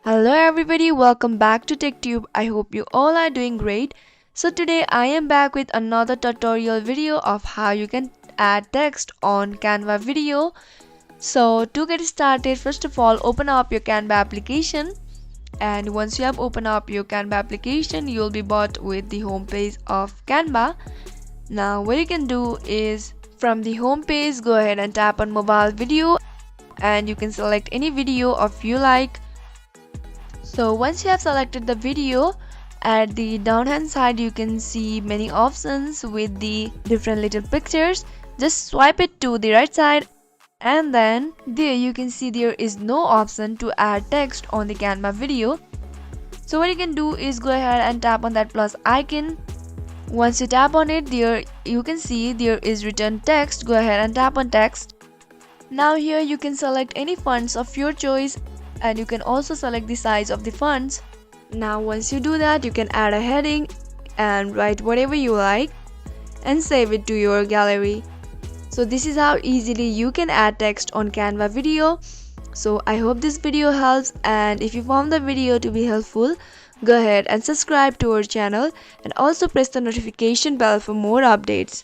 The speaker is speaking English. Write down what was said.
Hello everybody, welcome back to TechTube. I hope you all are doing great. So today I am back with another tutorial video of how you can add text on Canva video. So to get started, first of all open up your Canva application, and once you have opened up your Canva application you will be brought with the home page of Canva. Now what you can do is from the home page go ahead and tap on mobile video, and you can select any video of you like. So once you have selected the video, at the down hand side you can see many options with the different little pictures. Just swipe it to the right side, and then there you can see there is no option to add text on the Canva video. So what you can do is go ahead and tap on that plus icon. Once you tap on it, there you can see there is written text. Go ahead and tap on text. Now here you can select any fonts of your choice, and you can also select the size of the fonts. Now once you do that, you can add a heading and write whatever you like and save it to your gallery. So this is how easily you can add text on Canva video. So I hope this video helps, and if you found the video to be helpful, go ahead and subscribe to our channel and also press the notification bell for more updates.